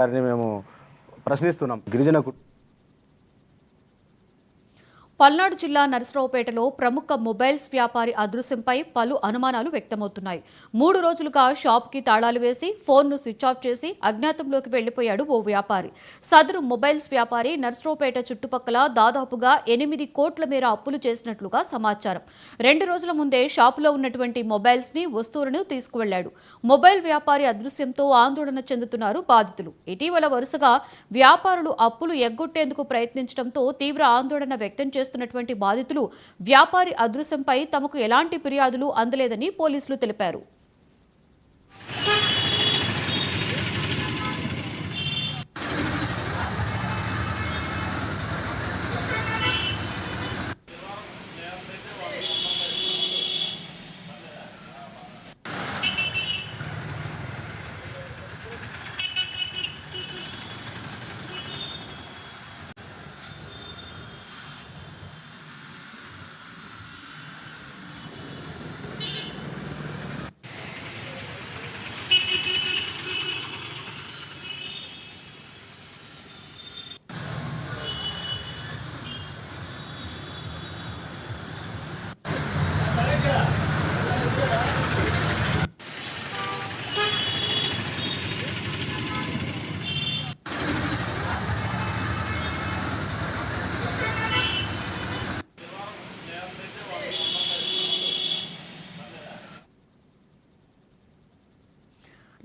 వారిని మేము ప్రశ్నిస్తున్నాం. గిరిజన పల్నాడు జిల్లా నరసరావుపేటలో ప్రముఖ మొబైల్స్ వ్యాపారి అదృశ్యంపై పలు అనుమానాలు వ్యక్తమవుతున్నాయి. 3 రోజులుగా షాప్కి తాళాలు వేసి ఫోన్ను స్విచ్ ఆఫ్ చేసి అజ్ఞాతంలోకి వెళ్లిపోయాడు ఓ వ్యాపారి. సదరు మొబైల్స్ వ్యాపారి నరసరావుపేట చుట్టుపక్కల దాదాపుగా 8 కోట్ల మేర అప్పులు చేసినట్లుగా సమాచారం. 2 రోజుల ముందే షాపులో ఉన్నటువంటి మొబైల్స్ ని వస్తువులను తీసుకువెళ్లాడు. మొబైల్ వ్యాపారి అదృశ్యంతో ఆందోళన చెందుతున్నారు బాధితులు. ఇటీవల వరుసగా వ్యాపారులు అప్పులు ఎగ్గొట్టేందుకు ప్రయత్నించడంతో తీవ్ర ఆందోళన వ్యక్తం చేస్తున్నటువంటి బాధితులు వ్యాపారి అదృశ్యంపై తమకు ఎలాంటి ఫిర్యాదులు అందలేదని పోలీసులు తెలిపారు.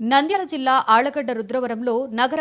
నంద్యాల జిల్లా ఆళ్లగడ్డ రుద్రవరంలో నగర